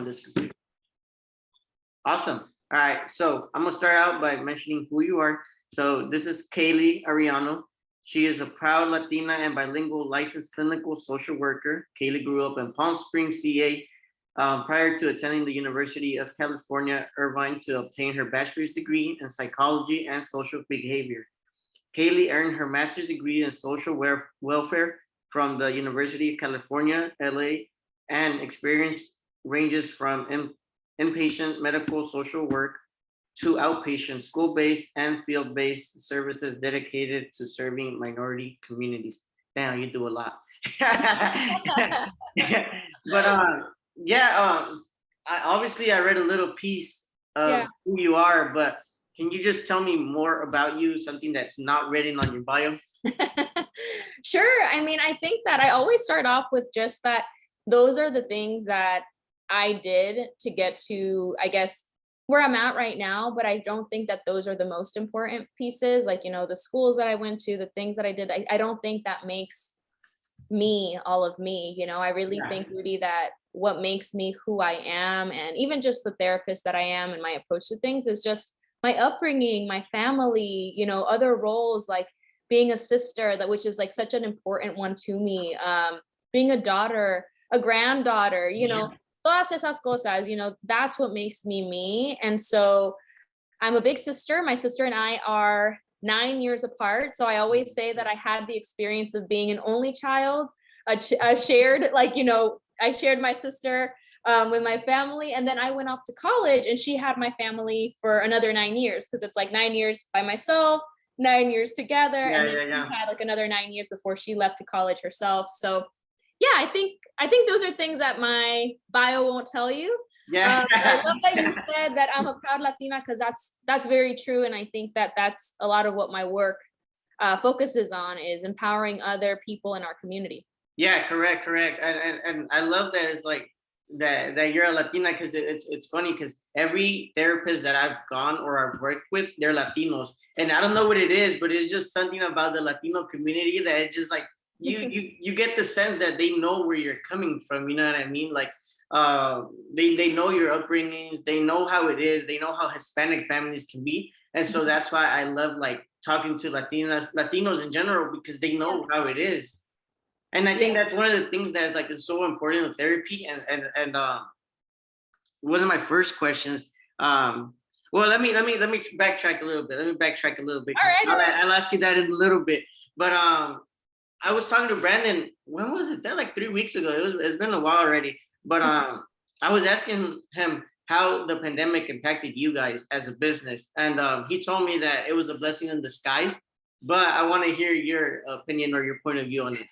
this computer. Awesome. All right. So I'm gonna start out by mentioning who you are. So this is Kaelly Arellano. She is a proud Latina and bilingual licensed clinical social worker. Kaelly grew up in Palm Springs, CA, prior to attending the University of California, Irvine, to obtain her bachelor's degree in psychology and social behavior. Kaelly earned her master's degree in social welfare from the University of California, LA, and experience ranges from inpatient medical social work to outpatient school-based and field-based services dedicated to serving minority communities. Damn, you do a lot. But I read a little piece of who you are, but can you just tell me more about you, something that's not written on your bio? Sure. I mean, I think that I always start off with just that those are the things that I did to get to, I guess, where I'm at right now, but I don't think that those are the most important pieces. Like, the schools that I went to, the things that I did, I don't think that makes me all of me. I really think, Rudy, that what makes me who I am, and even just the therapist that I am and my approach to things, is just my upbringing, my family, other roles, like being a sister, which is like such an important one to me, being a daughter, a granddaughter, todas esas cosas, that's what makes me me. And so I'm a big sister. My sister and I are 9 years apart. So I always say that I had the experience of being an only child, a shared, I shared my sister with my family. And then I went off to college and she had my family for another 9 years, because it's like 9 years by myself, 9 years together. And then she had like another 9 years before she left to college herself. So I think those are things that my bio won't tell you. I love that you said that I'm a proud Latina, because that's very true. And I think that that's a lot of what my work focuses on, is empowering other people in our community. Yeah, correct. And I love that it's like that you're a Latina, because it's funny, because every therapist that I've gone or I've worked with, they're Latinos. And I don't know what it is, but it's just something about the Latino community that it's just like, you get the sense that they know where you're coming from, you know what I mean? Like they know your upbringings, they know how it is, they know how Hispanic families can be. And so that's why I love like talking to Latinos in general, because they know how it is. And I think that's one of the things that like is so important in therapy. And one of my first questions, well, let me backtrack a little bit. All right. I'll ask you that in a little bit. But I was talking to Brandon. When was it? That like 3 weeks ago. It's been a while already. But I was asking him how the pandemic impacted you guys as a business, and he told me that it was a blessing in disguise. But I want to hear your opinion or your point of view on it.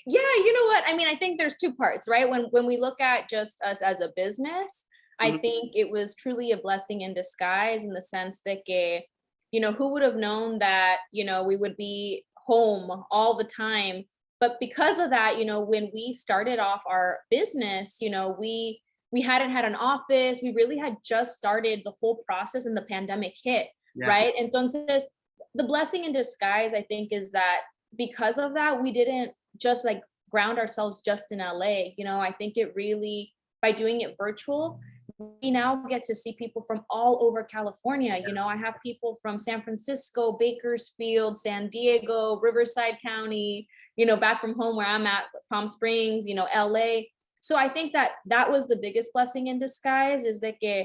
Yeah, you know what? I mean, I think there's two parts, right? When we look at just us as a business, I think it was truly a blessing in disguise, in the sense that, who would have known that, we would be home all the time. But because of that, when we started off our business, we hadn't had an office. We really had just started the whole process and the pandemic hit, right? Entonces, the blessing in disguise, I think, is that because of that, we didn't just like ground ourselves just in LA. I think it really, by doing it virtual, we now get to see people from all over California. I have people from San Francisco, Bakersfield, San Diego, Riverside County, back from home where I'm at, Palm Springs, LA. So I think that was the biggest blessing in disguise, is that que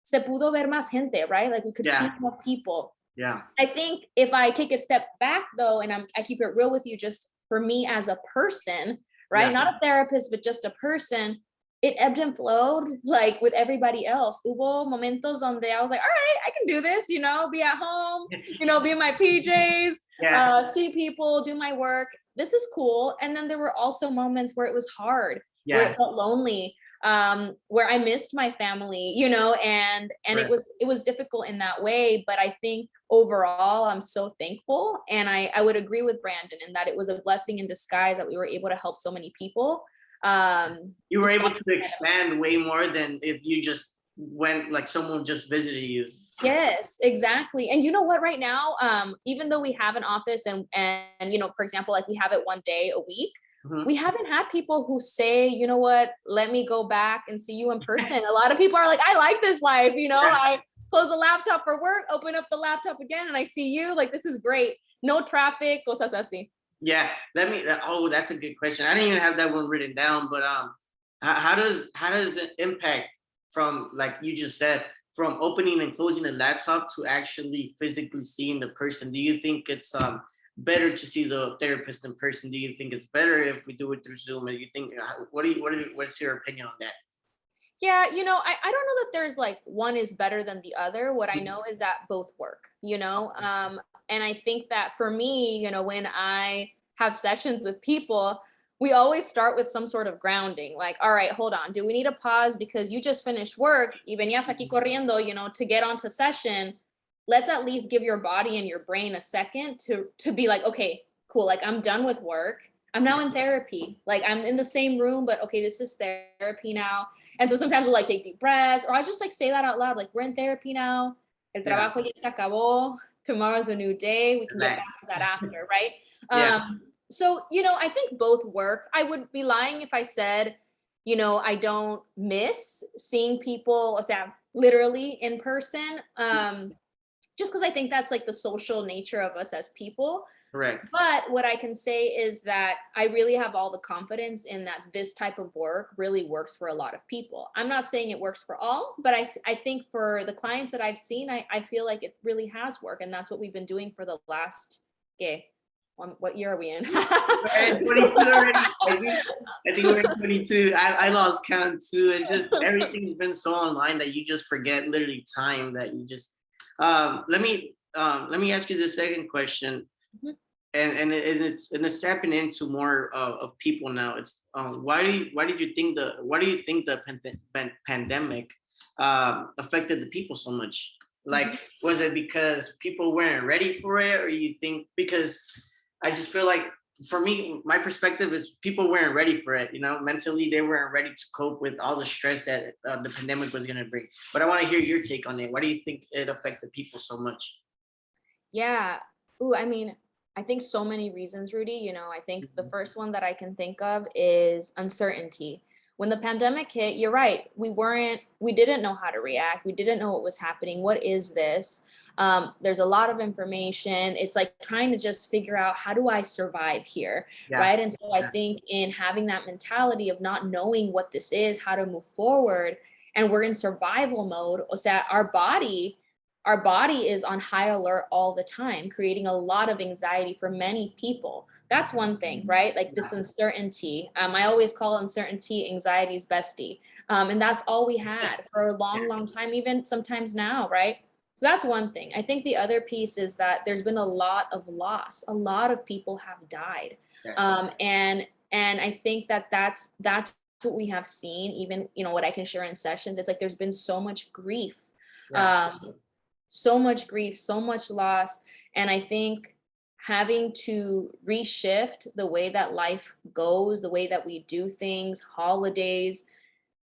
se pudo ver más gente, right? Like we could see more people. Yeah. I think if I take a step back though, and I keep it real with you, just for me as a person, right? Not a therapist, but just a person, it ebbed and flowed like with everybody else. Hubo momentos donde I was like, all right, I can do this, be at home, be in my PJs, see people, do my work. This is cool. And then there were also moments where it was hard, where it felt lonely, where I missed my family, and right. it was difficult in that way. But I think overall, I'm so thankful. And I would agree with Brandon in that it was a blessing in disguise that we were able to help so many people. You were able to expand way more than if you just went, like someone just visited you. Yes, exactly. And you know what, right now, even though we have an office and for example, like we have it one day a week, Mhm. we haven't had people who say, you know what, let me go back and see you in person. A lot of people are like, I like this life, I close the laptop for work, open up the laptop again, and I see you. Like, this is great. No traffic, cosas así. Yeah, oh, that's a good question. I didn't even have that one written down, but how does it impact from, like you just said, from opening and closing a laptop to actually physically seeing the person? Do you think it's better to see the therapist in person? Do you think it's better if we do it through Zoom? And you think what's your opinion on that? Yeah, I don't know that there's like one is better than the other. What I Mhm. know is that both work, and I think that for me, when I have sessions with people, we always start with some sort of grounding. Like, all right, hold on. Do we need a pause because you just finished work? Y venías aquí corriendo, to get onto session. Let's at least give your body and your brain a second to be like, okay, cool. Like, I'm done with work. I'm now in therapy. Like, I'm in the same room, but okay, this is therapy now. And so sometimes we'll like take deep breaths, or I just like say that out loud, like, we're in therapy now. El Yeah, trabajo ya se acabó. Tomorrow's a new day. We can get back to relax. that after, right? Yeah, So, I think both work. I would be lying if I said, I don't miss seeing people, o sea, literally in person. Just because I think that's like the social nature of us as people. correct. But what I can say is that I really have all the confidence in that this type of work really works for a lot of people. I'm not saying it works for all, but I think for the clients that I've seen, I feel like it really has worked. And that's what we've been doing for the last, okay, what year are we in? We're in 22 already. I think we're in 22. I lost count too. It's just everything's been so online that you just forget literally time, that you just let me ask you the second question. Mhm. And it's stepping into more of people now. It's why do you think the pandemic affected the people so much? Like, Mhm. was it because people weren't ready for it, or you think because I just feel like, for me, my perspective is people weren't ready for it. Mentally they weren't ready to cope with all the stress that the pandemic was going to bring. But I want to hear your take on it. Why do you think it affected people so much? Yeah. Ooh, I mean, I think so many reasons, Rudy. I think the Mhm. first one that I can think of is uncertainty. When the pandemic hit, you're right. We didn't know how to react. We didn't know what was happening. What is this? There's a lot of information. It's like trying to just figure out, how do I survive here? Yeah. Right. And so I Yeah. think in having that mentality of not knowing what this is, how to move forward, and we're in survival mode, o sea, our body is on high alert all the time, creating a lot of anxiety for many people. That's one thing, right? Like this uncertainty. I always call uncertainty anxiety's bestie. And that's all we had for a long, long time, even sometimes now, right? So that's one thing. I think the other piece is that there's been a lot of loss. A lot of people have died. Yeah. And I think that's what we have seen, even, what I can share in sessions. It's like there's been so much grief. Yeah. Um, so much grief, so much loss. And I think having to reshift the way that life goes, the way that we do things, holidays,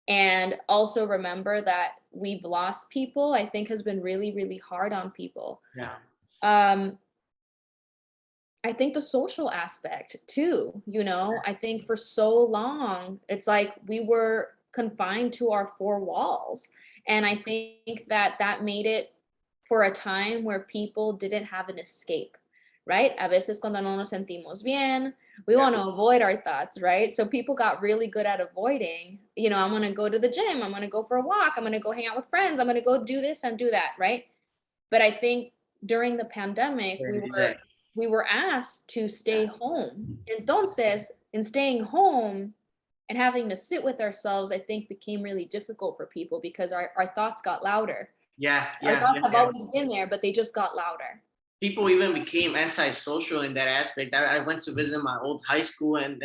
and also remember that we've lost people, I think has been really, really hard on people. Yeah. Um, I think the social aspect too, I think for so long, it's like we were confined to our four walls. And I think that made it for a time where people didn't have an escape, right? A veces cuando no nos sentimos bien, we Yeah. want to avoid our thoughts, right? So people got really good at avoiding, I'm going to go to the gym, I'm going to go for a walk, I'm going to go hang out with friends, I'm going to go do this and do that, right? But I think during the pandemic, Fair we to do were that. we were asked to stay home. Entonces, in staying home and having to sit with ourselves, I think became really difficult for people because our thoughts got louder. Yeah. Our Yeah. thoughts Yeah. have Yeah. always been there, but they just got louder. People even became antisocial in that aspect. I went to visit my old high school, and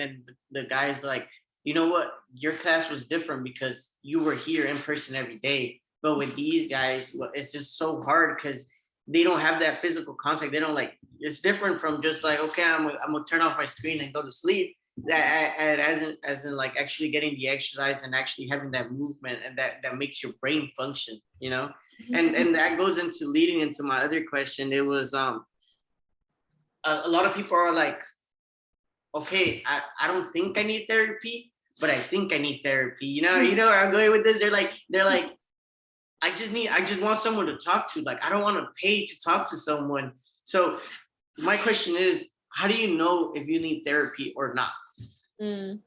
the guys like, you know what, your class was different because you were here in person every day. But with these guys, it's just so hard because they don't have that physical contact. They don't like. It's different from just like, okay, I'm gonna turn off my screen and go to sleep. That as in like actually getting the exercise and actually having that movement, and that makes your brain function. And that goes into leading into my other question. It was a lot of people are like okay, I don't think I need therapy, but I think I need therapy. You know where I'm going with this? They're like, I just want someone to talk to. Like, I don't want to pay to talk to someone. So my question is, how do you know if you need therapy or not? Mm,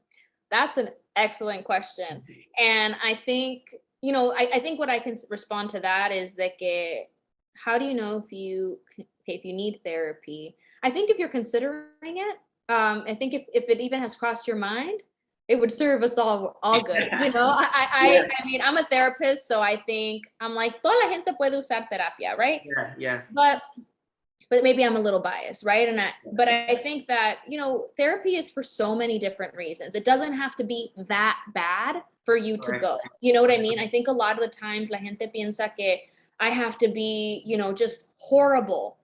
that's an excellent question. And I think, I think what I can respond to that is that how do you know if you need therapy? I think if you're considering it, I think if it even has crossed your mind, it would serve us all good. Yeah, I mean, I'm a therapist, so I think I'm like, toda la gente puede usar terapia, right? yeah, yeah. But maybe I'm a little biased, right? But I think that, therapy is for so many different reasons. It doesn't have to be that bad for you to Correct. go. You know what I mean? I think a lot of the times la gente piensa que I have to be, just horrible,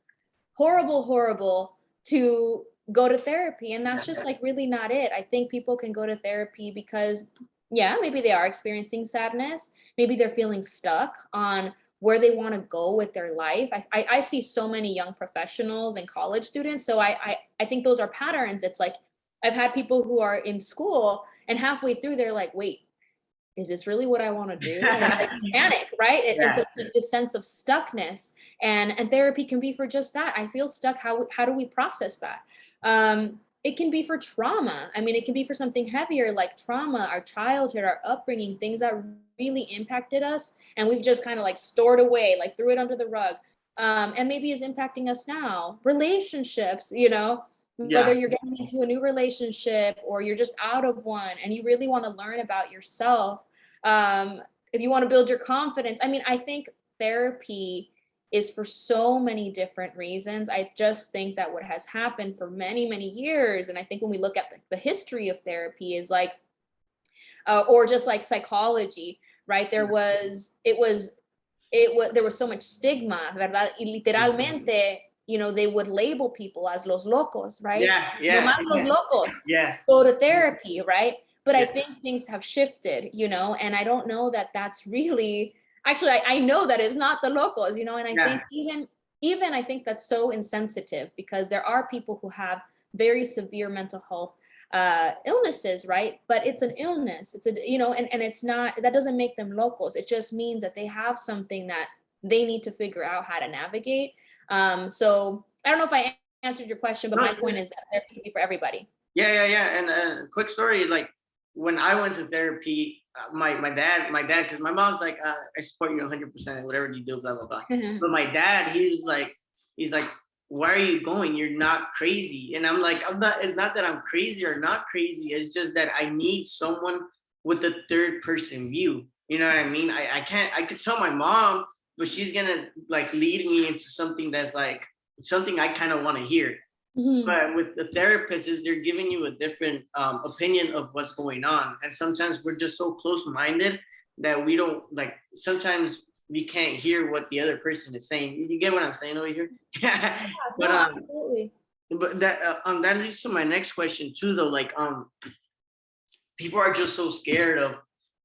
horrible, horrible to go to therapy. And that's just like really not it. I think people can go to therapy because, yeah, maybe they are experiencing sadness. Maybe they're feeling stuck on where they want to go with their life. I see so many young professionals and college students. So I think those are patterns. It's like I've had people who are in school and halfway through, they're like, wait, is this really what I want to do? And like panic, right? And so this sense of stuckness and therapy can be for just that. I feel stuck. How do we process that? It can be for trauma. I mean, it can be for something heavier like trauma, our childhood, our upbringing, things that really impacted us. And we've just kind of like stored away, like threw it under the rug. And maybe is impacting us now. Relationships, whether Yeah, you're getting into a new relationship or you're just out of one and you really want to learn about yourself, if you want to build your confidence. I mean, I think therapy is for so many different reasons. I just think that what has happened for many, many years, and I think when we look at the history of therapy is like, or just like psychology, right? There was so much stigma, ¿verdad? Y literalmente, they would label people as los locos, right? yeah, Nomás los locos yeah, go to therapy, right? But I yeah, think things have shifted, and I don't know that that's really, actually, I know that it's not the locos, and I yeah, think even I think that's so insensitive because there are people who have very severe mental health illnesses, right? But it's an illness. It's and it's not, that doesn't make them locals. It just means that they have something that they need to figure out how to navigate. So I don't know if I answered your question, but no, my point is that therapy can be for everybody. yeah. And quick story, like when I went to therapy, my dad, because my mom's like, I support you 100%, whatever you do, blah blah blah. But my dad, he's like, why are you going? You're not crazy. And I'm like, I'm not. It's not that I'm crazy or not crazy. It's just that I need someone with a third person view. You know what I mean? I can't. I could tell my mom, but she's gonna like lead me into something that's like something I kind of want to hear. Mhm. But with the therapist, is they're giving you a different opinion of what's going on, and sometimes we're just so close-minded that we don't like. Sometimes we can't hear what the other person is saying. You get what I'm saying over here? but No, um, absolutely. but that leads to my next question too, though. Like people are just so scared of.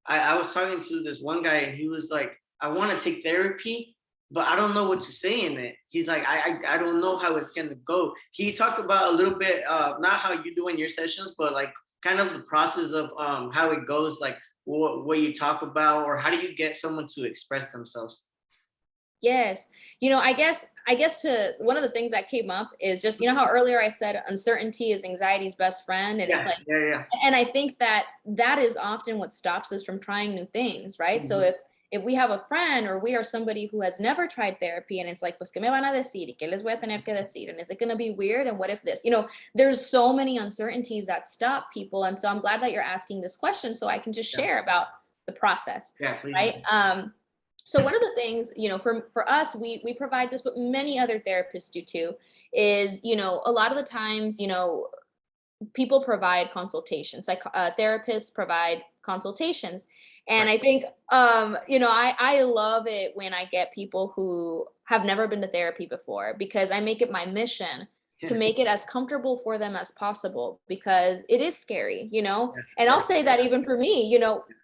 I was talking to this one guy, and he was like, I want to take therapy, but I don't know what to say in it. He's like, I don't know how it's gonna go. He talked about a little bit, not how you do in your sessions, but like kind of the process of how it goes, like what you talk about, or how do you get someone to express themselves? Yes. I guess to one of the things that came up is just, how earlier I said uncertainty is anxiety's best friend. And it's Yeah, like, yeah. and I think that that is often what stops us from trying new things, right? So Mhm. if we have a friend or we are somebody who has never tried therapy and it's like, pues, ¿qué me van a decir? ¿Y qué les voy a tener que decir? And is it going to be weird? And what if this? There's so many uncertainties that stop people. And so I'm glad that you're asking this question so I can just Yeah, share about the process, yeah, please. right? So one of the things, for us, we provide this, but many other therapists do too, is, a lot of the times, people provide consultations, like therapists provide consultations. And Right. I think, I love it when I get people who have never been to therapy before, because I make it my mission to Yeah, make it as comfortable for them as possible, because it is scary, and yeah, I'll say that even for me,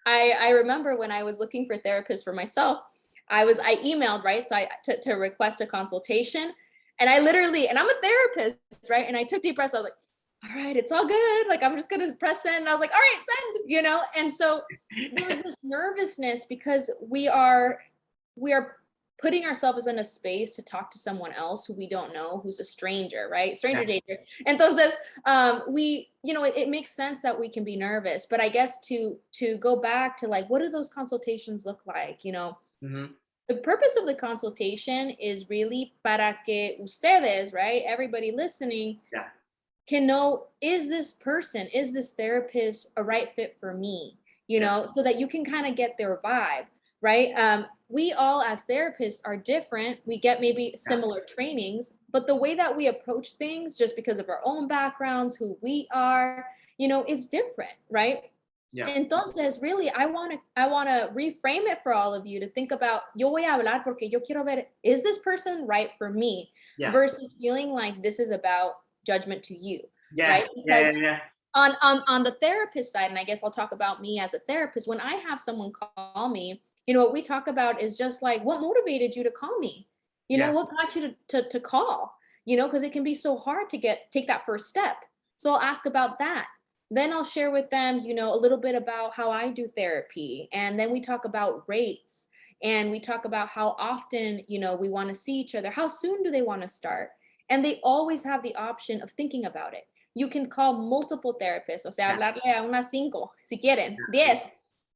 I remember when I was looking for therapists for myself, I emailed, right? So to request a consultation, and I literally, and I'm a therapist, right? And I took deep breaths. I was like, all right, it's all good. Like, I'm just going to press send. And I was like, all right, send, you know? And so there was this nervousness because we are putting ourselves in a space to talk to someone else who we don't know, who's a stranger, right? Stranger Yeah. danger. Entonces, we, you know, it makes sense that we can be nervous, but I guess to go back to like, what do those consultations look like? You know, Mm-hmm. the purpose of the consultation is really para que ustedes, right? Everybody listening Yeah. can know, is this person, is this therapist a right fit for me? You Yeah. know, so that you can kind of get their vibe, right? We all as therapists are different. We get maybe Yeah. similar trainings, but the way that we approach things, just because of our own backgrounds, who we are, you know, is different, right? Yeah. Entonces, really, I wanna reframe it for all of you to think about, yo voy a hablar porque yo quiero ver, is this person right for me? Yeah. Versus feeling like this is about judgment to you, Yeah. right? Yeah. Because Yeah. on the therapist side, and I guess I'll talk about me as a therapist, when I have someone call me, you know, what we talk about is just like, what motivated you to call me? You know, Yeah. what got you to call? You know, because it can be so hard to take that first step. So I'll ask about that. Then I'll share with them, you know, a little bit about how I do therapy. And then we talk about rates, and we talk about how often, you know, we want to see each other. How soon do they want to start? And they always have the option of thinking about it. You can call multiple therapists, o sea, Yeah. hablarle a unas 5, si quieren,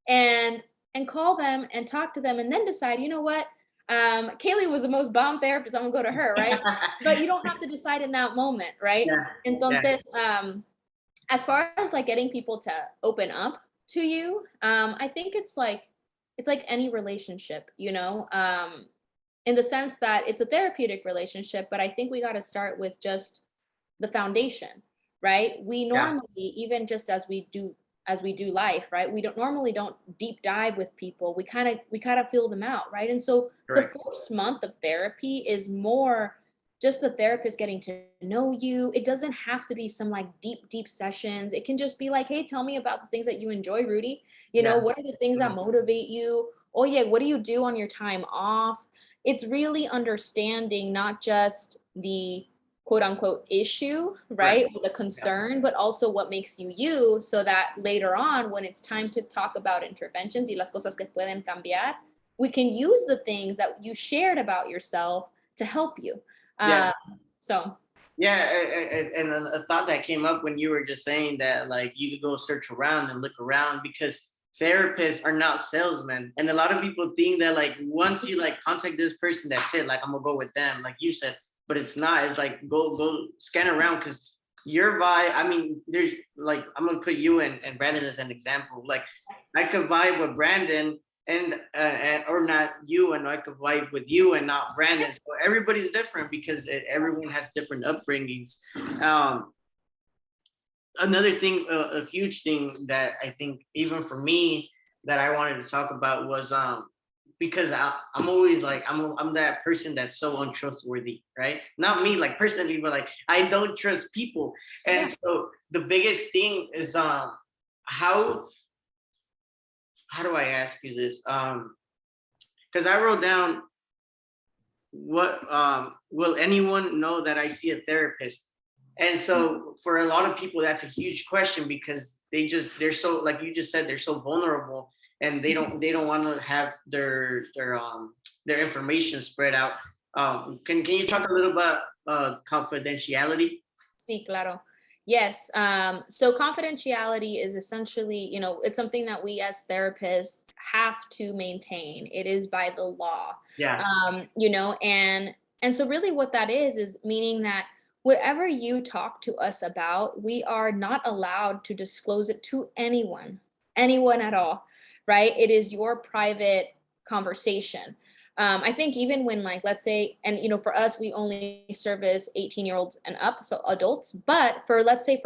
10, and call them and talk to them and then decide, you know what? Kaelly was the most bomb therapist. I'm gonna go to her, right? But you don't have to decide in that moment, right? Yeah. Yeah. Entonces, as far as like getting people to open up to you, I think it's like any relationship, you know, in the sense that it's a therapeutic relationship, but I think we got to start with just the foundation, right? We Yeah. normally, even just as we do life, right? We don't deep dive with people. We kind of feel them out, right? And so the Correct. first month of therapy is more just the therapist getting to know you. It doesn't have to be some like deep sessions. It can just be like, hey, tell me about the things that you enjoy, Rudy. You know, Yeah. what are the things that motivate you? Oh yeah, what do you do on your time off? It's really understanding not just the quote unquote issue, Right. right? Or the Yeah. concern, but also what makes you you, so that later on, when it's time to talk about interventions y las cosas que pueden cambiar, we can use the things that you shared about yourself to help you. Yeah. Uh, so Yeah, and a thought that came up when you were just saying that, like, you could go search around and look around because therapists are not salesmen, and a lot of people think that like once you like contact this person, that's it. Like I'm gonna go with them, like you said, but it's not. It's like go scan around because your vibe. I mean, there's like I'm gonna put you and Brandon as an example. Like I could vibe with Brandon and or not you, and I could vibe with you and not Brandon. So everybody's different because everyone has different upbringings. Um, Another thing, a huge thing that I think even for me that I wanted to talk about was because I'm always like I'm that person that's so untrustworthy, right? Not me like personally, but like I don't trust people, and yeah, so the biggest thing is how how do I ask you this? Because I wrote down what will anyone know that I see a therapist? And so for a lot of people, that's a huge question because they're so like you just said, they're so vulnerable and they don't want to have their information spread out. Can you talk a little about confidentiality? sí, claro. Yes. So confidentiality is essentially, you know, it's something that we as therapists have to maintain. It is by the law. Yeah, You know, and so really what that is meaning that whatever you talk to us about, we are not allowed to disclose it to anyone at all, right? It is your private conversation. I think even when like, let's say, and you know, for us, we only service 18-year-olds and up, so adults, but for, let's say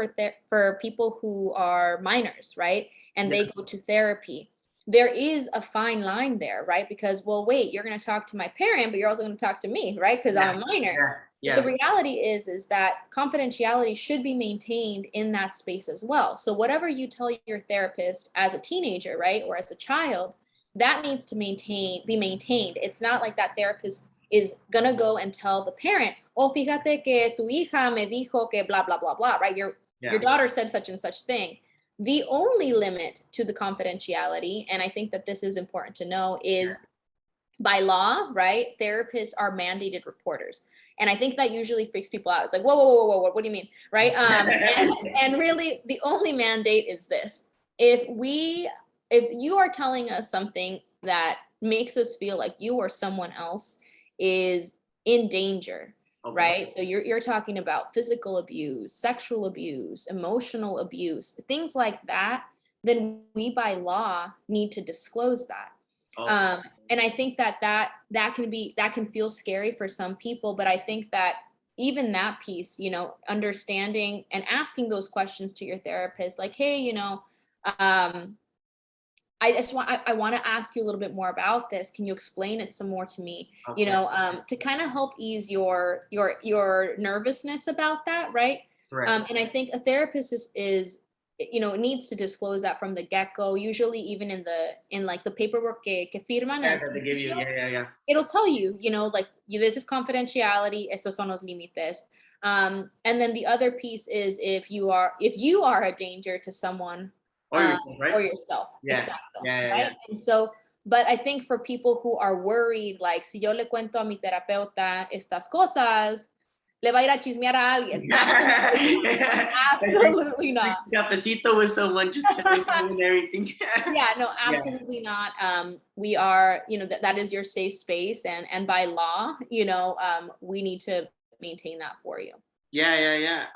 for people who are minors, right? And yeah, they go to therapy, there is a fine line there, right? Because, well, wait, you're going to talk to my parent, but you're also going to talk to me, right? Because yeah, I'm a minor. yeah, But the yeah, reality is that confidentiality should be maintained in that space as well. So whatever you tell your therapist as a teenager, right, or as a child, that needs to be maintained. It's not like that therapist is gonna go and tell the parent, oh, fíjate que tu hija me dijo que blah blah blah blah, right? your daughter said such and such thing. The only limit to the confidentiality, and I think that this is important to know, is by law, right? Therapists are mandated reporters. And I think that usually freaks people out. It's like, whoa, whoa, whoa, whoa, whoa, what do you mean? Right. And really the only mandate is this. If you are telling us something that makes us feel like you or someone else is in danger, right? So you're talking about physical abuse, sexual abuse, emotional abuse, things like that, then we by law need to disclose that. And I think that can feel scary for some people, but I think that even that piece, you know, understanding and asking those questions to your therapist, like, hey, you know, I want to ask you a little bit more about this. Can you explain it some more to me? You know, to kind of help ease your nervousness about that, right? And I think a therapist is you know, needs to disclose that from the get-go, usually even in like the paperwork que firman. That they give you. It'll tell you, you know, like this is confidentiality, estos son los límites. And then the other piece is if you are a danger to someone or yourself. Right? And so, but I think for people who are worried, like si yo le cuento a mi terapeuta estas cosas, le va a ir a chismear a alguien. Absolutely not. Cafecito with someone just telling you everything. Yeah, no, absolutely not. We are, you know, that is your safe space, and by law, you know, we need to maintain that for you. Yeah.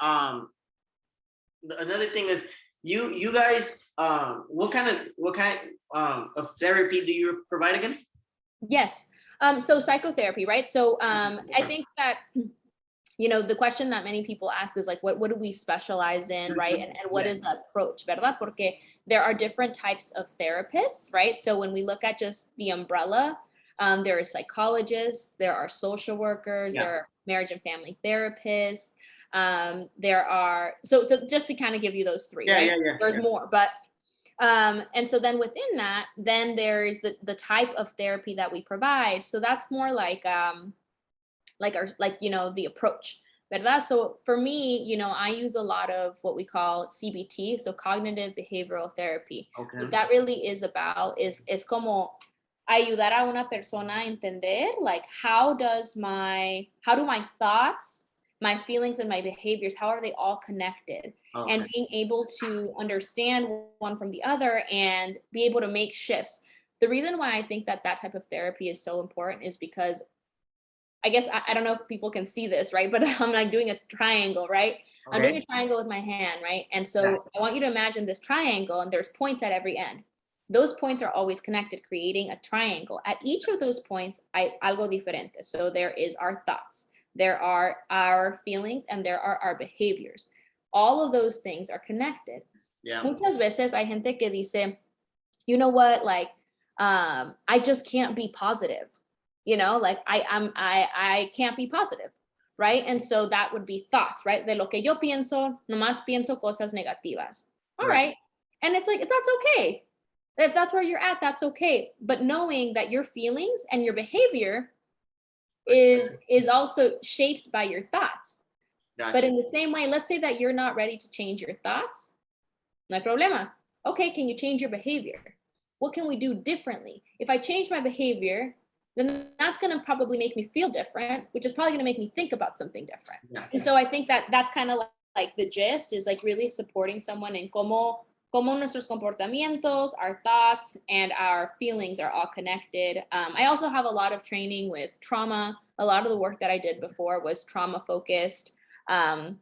Another thing is you guys, what kind of therapy do you provide again? Yes. So psychotherapy, right? So I think that, you know, the question that many people ask is like, what do we specialize in, right? And what is the approach, verdad? Porque there are different types of therapists, right? So when we look at just the umbrella, there are psychologists, there are social workers, there are marriage and family therapists. There are, so just to kind of give you those three, right? There's more, but, and so then within that, then there's the type of therapy that we provide. So that's more like you know, the approach, verdad? So for me, you know, I use a lot of what we call CBT, so cognitive behavioral therapy. What that really is about is como ayudar a una persona a entender, like, how do my thoughts, my feelings, and my behaviors, how are they all connected? And being able to understand one from the other and be able to make shifts. The reason why I think that type of therapy is so important is because I guess I don't know if people can see this, right? But I'm like doing a triangle, right? I'm doing a triangle with my hand, right? And so I want you to imagine this triangle, and there's points at every end. Those points are always connected, creating a triangle. At each of those points, hay algo diferente. So there is our thoughts, there are our feelings, and there are our behaviors. All of those things are connected. Muchas veces hay gente que dice, you know what, like, I just can't be positive. You know, like I can't be positive, right? And so that would be thoughts, right? De lo que yo pienso, nomás pienso cosas negativas. All right. And it's like, that's okay. If that's where you're at, that's okay. But knowing that your feelings and your behavior is also shaped by your thoughts. But in the same way, let's say that you're not ready to change your thoughts. No hay problema. Okay, can you change your behavior? What can we do differently? If I change my behavior, then that's going to probably make me feel different, which is probably going to make me think about something different. And so I think that that's kind of like the gist, is like really supporting someone in cómo nuestros comportamientos, our thoughts, and our feelings are all connected. I also have a lot of training with trauma. A lot of the work that I did before was trauma focused. And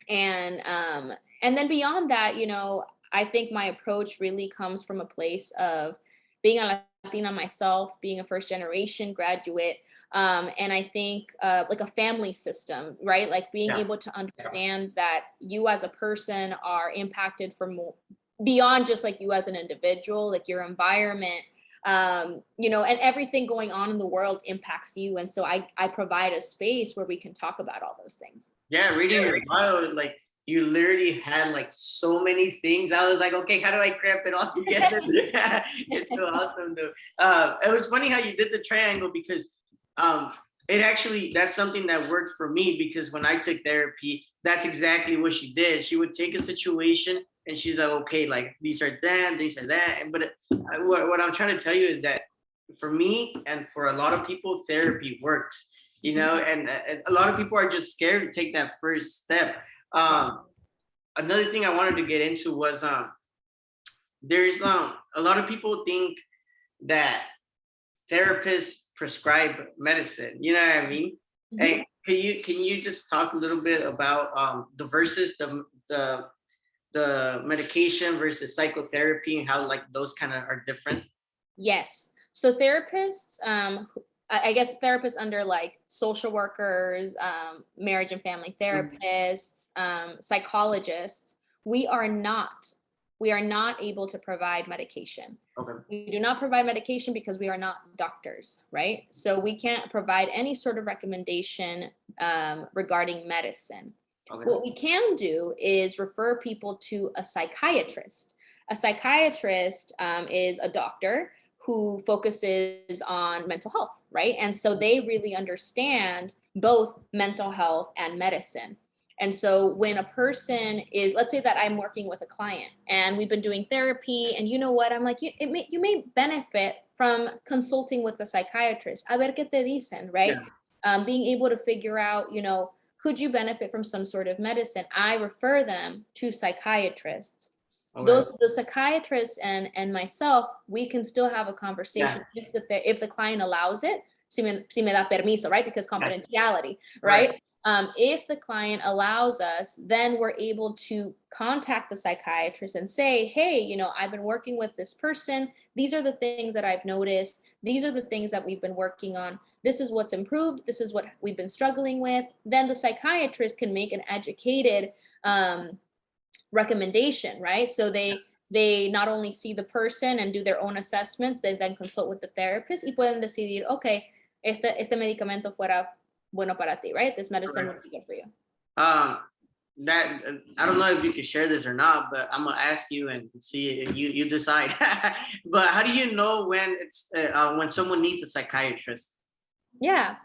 then beyond that, you know, I think my approach really comes from a place of being a Latina myself, being a first generation graduate. And I think like a family system, right? Like being able to understand that you as a person are impacted from beyond just like you as an individual, like your environment, you know, and everything going on in the world impacts you. And so I provide a space where we can talk about all those things. Yeah, reading your bio, like you literally had like so many things. I was like, okay, how do I cramp it all together? It's so awesome, though. It was funny how you did the triangle, because that's something that worked for me, because when I took therapy, that's exactly what she did. She would take a situation and she's like, okay, like these are them, these are that. But what I'm trying to tell you is that for me and for a lot of people, therapy works, and a lot of people are just scared to take that first step. Another thing I wanted to get into was there's a lot of people think that therapists prescribe medicine. You know what I mean? Mhm. And can you just talk a little bit about the versus the medication versus psychotherapy, and how like those kind of are different? Yes. So therapists, I guess therapists under like social workers, marriage and family Mhm. therapists, psychologists, we are not, we are not able to provide medication. Okay. We do not provide medication because we are not doctors, right? So we can't provide any sort of recommendation regarding medicine. Okay. What we can do is refer people to a psychiatrist. A psychiatrist is a doctor who focuses on mental health, right? And so they really understand both mental health and medicine. And so when a person is, let's say that I'm working with a client and we've been doing therapy, and you know what, I'm like, you may benefit from consulting with a psychiatrist. A ver qué te dicen, right? Yeah. Being able to figure out, could you benefit from some sort of medicine? I refer them to psychiatrists. Okay. The psychiatrist and myself, we can still have a Yeah. conversation if the client allows it. Si me da permiso, right? Because Yeah. confidentiality, Right. right? If the client allows us, then we're able to contact the psychiatrist and say, hey, I've been working with this person. These are the things that I've noticed. These are the things that we've been working on. This is what's improved. This is what we've been struggling with. Then the psychiatrist can make an educated recommendation, right? So they not only see the person and do their own assessments, they then consult with the therapist y pueden decidir, okay, este medicamento fuera bueno para ti, right? This medicine Correct. would be good for you. Um, that I don't know if you can share this or not, but I'm gonna ask you and see if you decide. But how do you know when someone needs a psychiatrist? Yeah,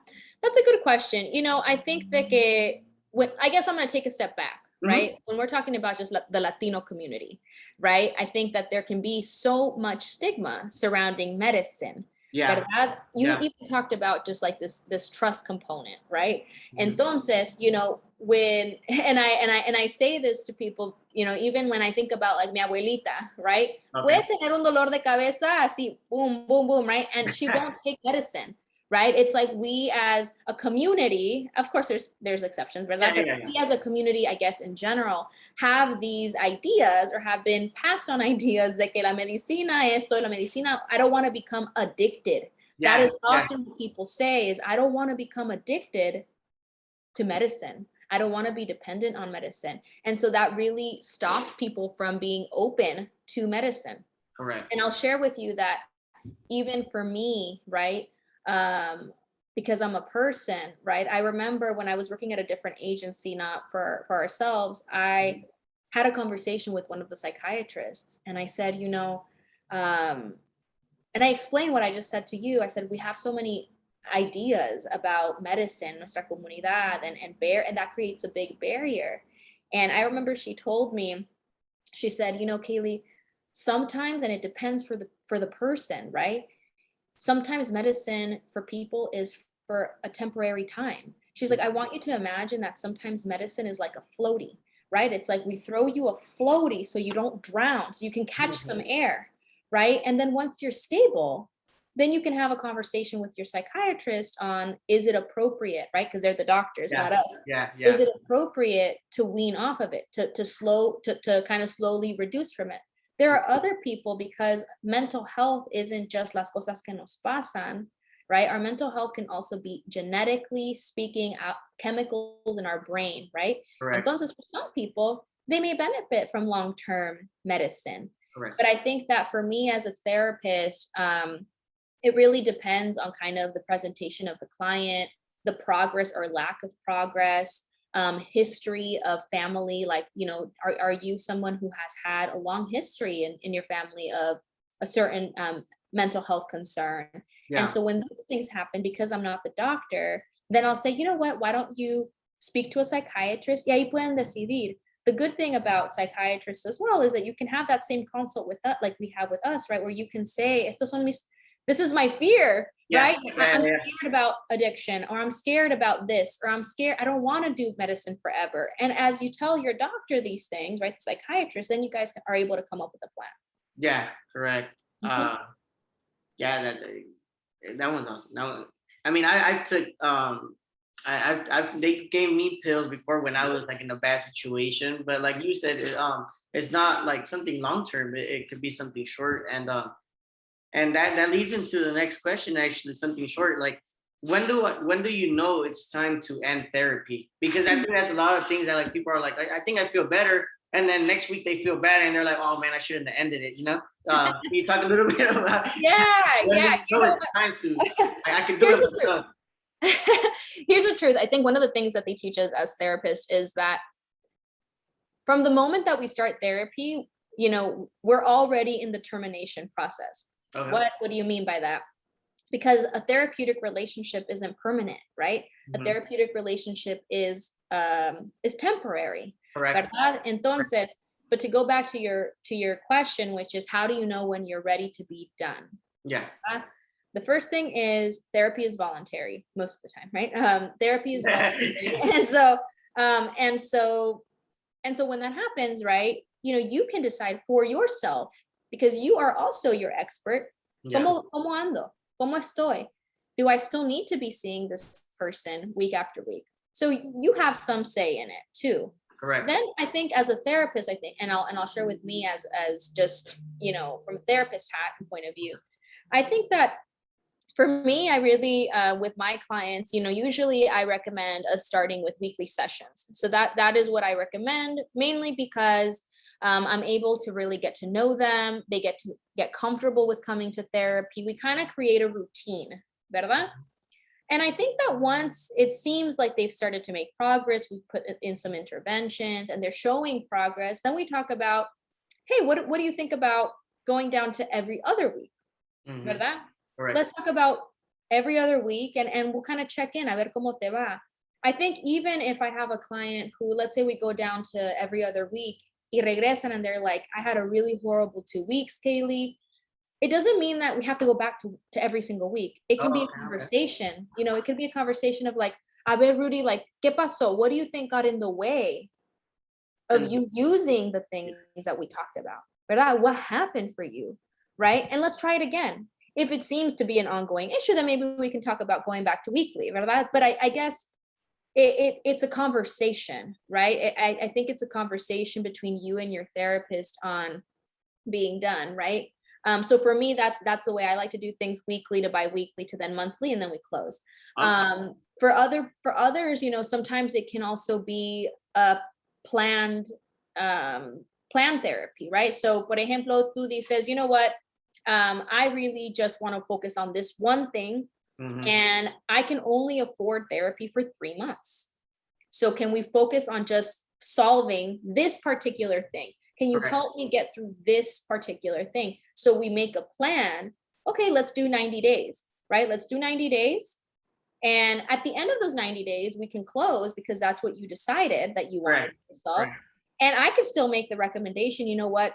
that's a good question. I think that I guess I'm going to take a step back, Mhm. right? When we're talking about just the Latino community, right? I think that there can be so much stigma surrounding medicine. Yeah. ¿Verdad? You Yeah. even talked about just like this trust component, right? Mhm. Entonces, when and I say this to people, even when I think about like mi abuelita, right? Okay. Puede tener un dolor de cabeza así, boom, boom, boom, right? And she won't take medicine, right? It's like we as a community, of course there's exceptions, Yeah, ¿verdad? yeah, But yeah, yeah. we as a community, I guess in general, have these ideas or have been passed on ideas de que la medicina esto, la medicina, I don't want to become addicted. That Yeah, is yeah. often what people say is, I don't want to become addicted to medicine. I don't want to be dependent on medicine. And so that really stops people from being open to medicine. Correct. And I'll share with you that even for me, right? Um, because I'm a person, right? I remember when I was working at a different agency, not for ourselves, I had a conversation with one of the psychiatrists, and I said, um, and I explained what I just said to you. I said, we have so many ideas about medicine, nuestra comunidad, and that creates a big barrier. And I remember she told me, she said, Kaelly, sometimes, and it depends for the person, right? Sometimes medicine for people is for a temporary time. She's like, I want you to imagine that sometimes medicine is like a floaty, right? It's like we throw you a floaty so you don't drown, so you can catch some air, right? And then once you're stable, then you can have a conversation with your psychiatrist on, is it appropriate, right? Because they're the doctors, Yeah, not us. yeah, Is yeah. it appropriate to wean off of it, to kind of slowly reduce from it? There are other people, because mental health isn't just las cosas que nos pasan, right? Our mental health can also be genetically speaking, chemicals in our brain, right? Correct. Entonces, for some people, they may benefit from long-term medicine. Correct. But I think that for me as a therapist, it really depends on kind of the presentation of the client, the progress or lack of progress, history of family. Like, are you someone who has had a long history in your family of a certain mental health concern? And Yeah. so when those things happen, because I'm not the doctor, then I'll say, you know what, why don't you speak to a psychiatrist? Y ahí pueden decidir. The good thing about psychiatrists as well is that you can have that same consult with that, like we have with us, right? Where you can say, this is my fear, right? I'm scared about addiction, or I'm scared about this, or I'm scared, I don't want to do medicine forever. And as you tell your doctor these things, right, the psychiatrist, then you guys are able to come up with a plan. Yeah, correct. Mhm. Yeah, that one's awesome. I mean, I took they gave me pills before when I was like in a bad situation, but like you said, it's not like something long term. It could be something short, and that leads into the next question. Actually, something short, like when do you know it's time to end therapy? Because I think that's a lot of things that like people are like, I think I feel better, and then next week they feel bad and they're like, oh man, I shouldn't have ended it. Can you talk a little bit about when do Yeah. you know it's time to? I can do Here's it the truth. myself. Here's the truth. I think one of the things that they teach us as therapists is that from the moment that we start therapy, we're already in the termination process. Okay. What do you mean by that? Because a therapeutic relationship isn't permanent, right? A therapeutic relationship is temporary. Correct. ¿Verdad? Entonces, but to go back to your question, which is how do you know when you're ready to be done? Yeah. The first thing is therapy is voluntary most of the time, right? Therapy is voluntary. And so when that happens, right, you can decide for yourself, because you are also your expert. Yeah. ¿Cómo ando? ¿Cómo estoy? Do I still need to be seeing this person week after week? So you have some say in it too. Correct. Then I think as a therapist, and I'll share with me as just, from a therapist hat point of view, I think that for me, I really, with my clients, usually I recommend starting with weekly sessions. So that is what I recommend, mainly because I'm able to really get to know them. They get to get comfortable with coming to therapy. We kind of create a routine, ¿verdad? And I think that once it seems like they've started to make progress, we put in some interventions and they're showing progress, then we talk about, hey, what do you think about going down to every other week? ¿Verdad? Correct. Let's talk about every other week and we'll kind of check in, a ver cómo te va. I think even if I have a client who, let's say we go down to every other week, y regresan and they're like, I had a really horrible 2 weeks, Kaelly. It doesn't mean that we have to go back to every single week. It can be a conversation. It could be a conversation of like, a ver, Rudy, like, ¿qué pasó? What do you think got in the way of you using the things that we talked about? ¿Verdad? What happened for you? Right? And let's try it again. If it seems to be an ongoing issue, then maybe we can talk about going back to weekly, ¿verdad? But I guess it's a conversation, right? I think it's a conversation between you and your therapist on being done, right? So for me, that's the way I like to do things, weekly to bi-weekly to then monthly, and then we close. For others, sometimes it can also be a planned therapy, right? So, por ejemplo, tú dices, you know what? I really just want to focus on this one thing, and I can only afford therapy for 3 months. So can we focus on just solving this particular thing? Can you help me get through this particular thing? So we make a plan. Okay, let's do 90 days, right? Let's do 90 days. And at the end of those 90 days, we can close because that's what you decided that you wanted yourself. And I could still make the recommendation, you know what,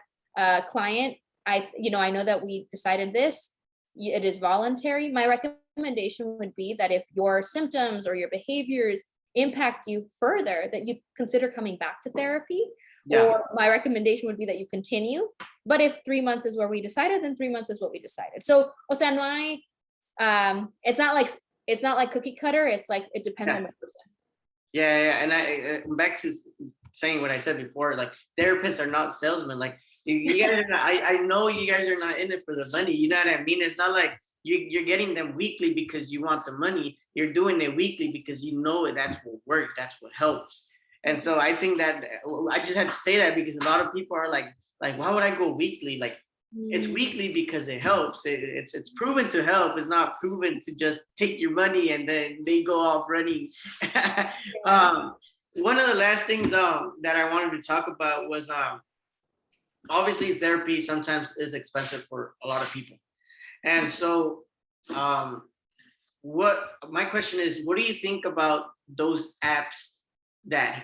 client, I know that we decided this, it is voluntary. My recommendation would be that if your symptoms or your behaviors impact you further, that you consider coming back to therapy. Or my recommendation would be that you continue. But if 3 months is where we decided, then 3 months is what we decided. So, o sea, no hay, it's not like cookie cutter. It's like, it depends on the person. Yeah. And I back to saying what I said before, like therapists are not salesmen. Like you guys are not, I know you guys are not in it for the money. You know what I mean? It's not like you're getting them weekly because you want the money. You're doing it weekly because you know that's what works. That's what helps. And so I think that I just had to say that because a lot of people are like, why would I go weekly? Like it's weekly because it helps. It's proven to help. It's not proven to just take your money and then they go off running. One of the last things that I wanted to talk about was obviously therapy sometimes is expensive for a lot of people. And so what my question is, what do you think about those apps that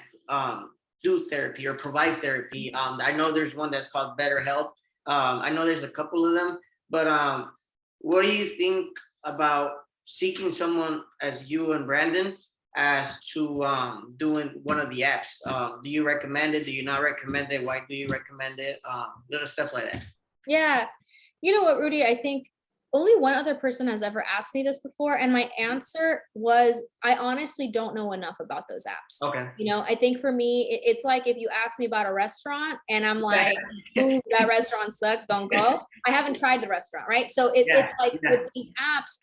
do therapy or provide therapy? I know there's one that's called BetterHelp. I know there's a couple of them, but what do you think about seeking someone as you and Brandon as to doing one of the apps? Do you recommend it? Do you not recommend it? Why do you recommend it? Little stuff like that. Yeah. You know what, Rudy, I think only one other person has ever asked me this before. And my answer was, I honestly don't know enough about those apps. Okay. You know, I think for me, it's like if you ask me about a restaurant and I'm like, ooh, that restaurant sucks, don't go. I haven't tried the restaurant, right? So it's like with these apps,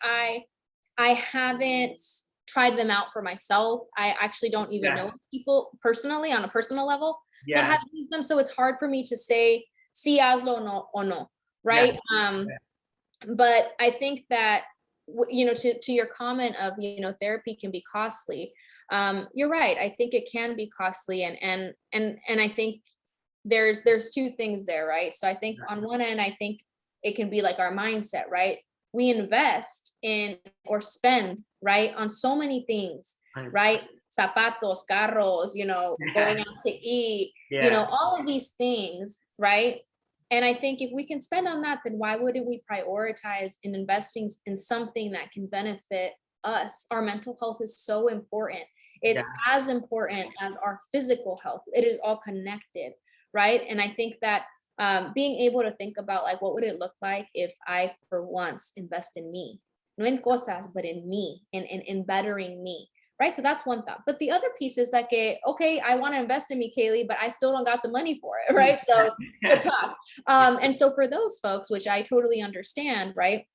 I haven't tried them out for myself. I actually don't even know people personally on a personal level that have used them. So it's hard for me to say, si hazlo or no, right? But I think that, you know, to your comment of, you know, therapy can be costly. You're right. I think it can be costly. And I think there's two things there, right? So I think on one end, I think it can be like our mindset, right? We invest in or spend, right, on so many things, right? Zapatos, carros, you know, going out to eat, you know, all of these things, right? And I think if we can spend on that, then why wouldn't we prioritize in investing in something that can benefit us? Our mental health is so important. It's as important as our physical health. It is all connected, right? And I think that being able to think about like, what would it look like if I, for once, invest in me? No en cosas, but in me, in bettering me. Right. So that's one thought. But the other piece is like, okay, I want to invest in me, Kaelly, but I still don't got the money for it. Right. So good talk. And so for those folks, which I totally understand, right,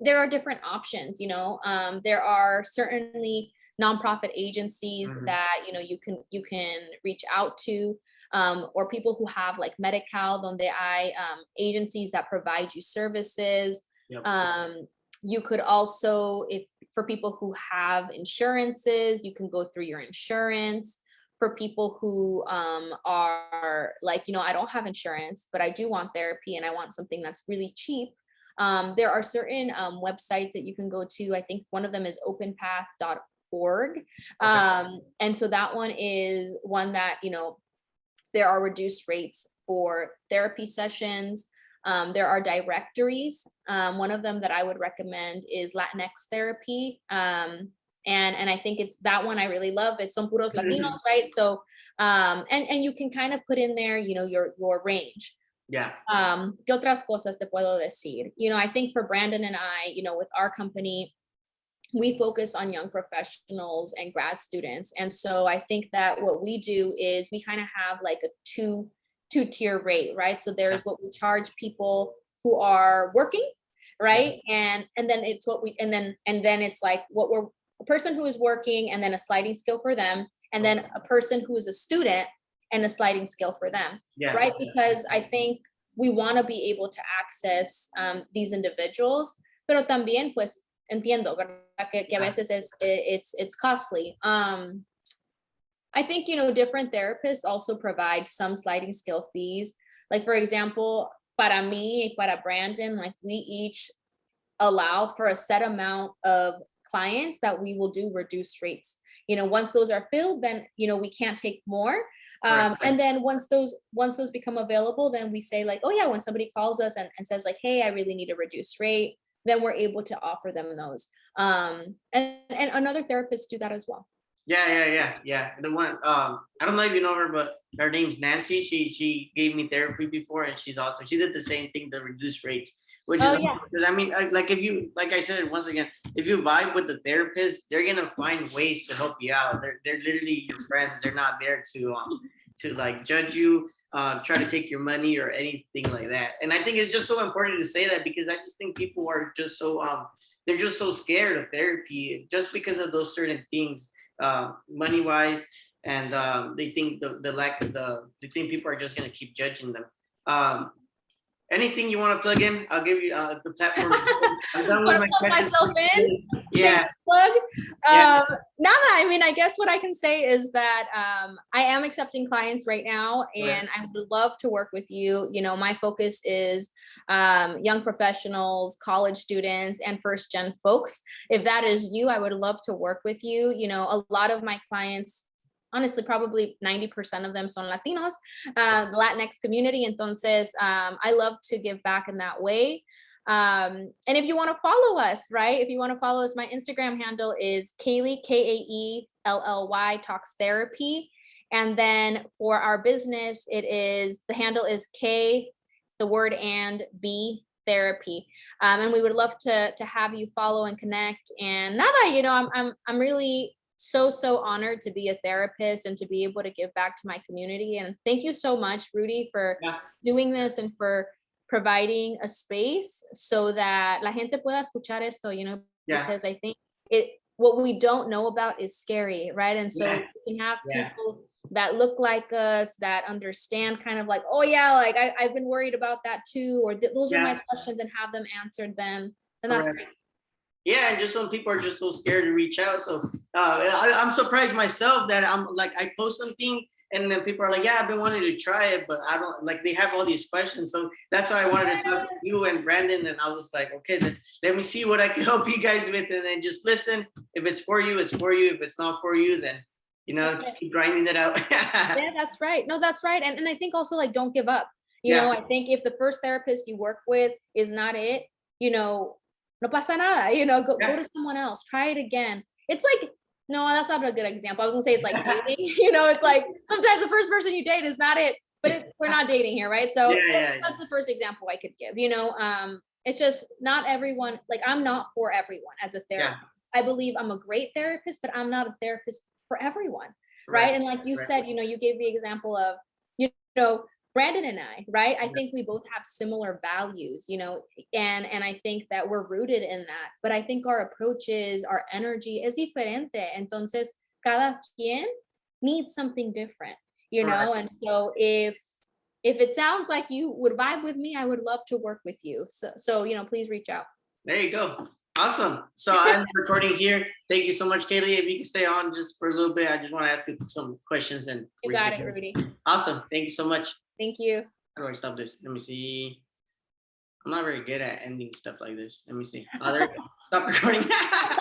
there are different options. You know, there are certainly nonprofit agencies that, you know, you can reach out to, or people who have like Medi-Cal, donde hay agencies that provide you services. You could also, if for people who have insurances, you can go through your insurance. For people who are like, you know, I don't have insurance, but I do want therapy and I want something that's really cheap. There are certain websites that you can go to. I think one of them is openpath.org. And so that one is one that, you know, there are reduced rates for therapy sessions. There are directories. One of them that I would recommend is Latinx therapy. And I think it's that one I really love. It's Son Puros Latinos, right? So, and you can kind of put in there, you know, your range. ¿Qué otras cosas te puedo decir? You know, I think for Brandon and I, you know, with our company, we focus on young professionals and grad students. And so I think that what we do is we kind of have like a two-tier rate, right? So there's what we charge people who are working, right? And then it's what we, and then it's like what we're, a person who is working and then a sliding scale for them. And then a person who is a student and a sliding scale for them, right? Because I think we want to be able to access these individuals, pero también pues entiendo, ¿verdad? Que a veces it's costly. I think, you know, different therapists also provide some sliding scale fees. Like, for example, para mí, para Brandon, like we each allow for a set amount of clients that we will do reduced rates. You know, once those are filled, then, you know, we can't take more. And then once those become available, then we say like, oh yeah, when somebody calls us and says like, hey, I really need a reduced rate, then we're able to offer them those. And another therapists do that as well. Yeah. The one, I don't know if you know her, but her name's Nancy. She gave me therapy before, and she's awesome. She did the same thing, the reduced rates, which is, because I mean, like if you, like I said once again, if you vibe with the therapist, they're gonna find ways to help you out. They're literally your friends. They're not there to like judge you, try to take your money or anything like that. And I think it's just so important to say that, because I just think people are just so they're just so scared of therapy just because of those certain things. Money wise, and they think the lack of they think people are just going to keep judging them. Anything you want to plug in, I'll give you the platform. I'm done with my plug myself in. Yeah. Plug. Yeah. Nada, I mean, I guess what I can say is that I am accepting clients right now, and I would love to work with you. You know, my focus is young professionals, college students, and first gen folks. If that is you, I would love to work with you. You know, a lot of my clients, honestly, probably 90% of them son Latinos, the Latinx community. Entonces, I love to give back in that way. And if you want to follow us, right? If you want to follow us, my Instagram handle is Kaelly, Kaelly Talks Therapy. And then for our business, the handle is K, the word and B therapy. And we would love to have you follow and connect. And nada, you know, I'm really so honored to be a therapist and to be able to give back to my community. And thank you so much, Rudy, for doing this and for providing a space so that la gente pueda escuchar esto, you know, because I think what we don't know about is scary, right? And so we can have people that look like us, that understand kind of like, oh yeah, like I've been worried about that too, or those are my questions, and have them answered then. And that's great. Yeah, and just when people are just so scared to reach out. So I'm surprised myself that I'm like, I post something and then people are like, yeah, I've been wanting to try it, but I don't, like, they have all these questions. So that's why I wanted to talk to you and Brandon. And I was like, okay, then let me see what I can help you guys with, and then just listen. If it's for you, it's for you. If it's not for you, then, you know, just keep grinding it out. Yeah, that's right. No, that's right. And I think also, like, don't give up. You know, I think if the first therapist you work with is not it, you know, no pasa nada, you know, go to someone else, try it again. It's like, no, that's not a good example. I was gonna say it's like dating, you know, it's like sometimes the first person you date is not it, but we're not dating here, right? So that's the first example I could give, you know. It's just not everyone, like, I'm not for everyone as a therapist. I believe I'm a great therapist, but I'm not a therapist for everyone, right? And like you said, you know, you gave the example of, you know, Brandon and I, right? I think we both have similar values, you know, and I think that we're rooted in that. But I think our approaches, our energy es diferente. Entonces, cada quien needs something different, you know. And so if it sounds like you would vibe with me, I would love to work with you. So you know, please reach out. There you go. Awesome. So I'm recording here. Thank you so much, Kaelly. If you can stay on just for a little bit, I just want to ask you some questions. And you got it, Rudy. Awesome. Thank you so much. Thank you. How do I stop this? Let me see. I'm not very good at ending stuff like this. Let me see. Oh, there we go. Stop recording.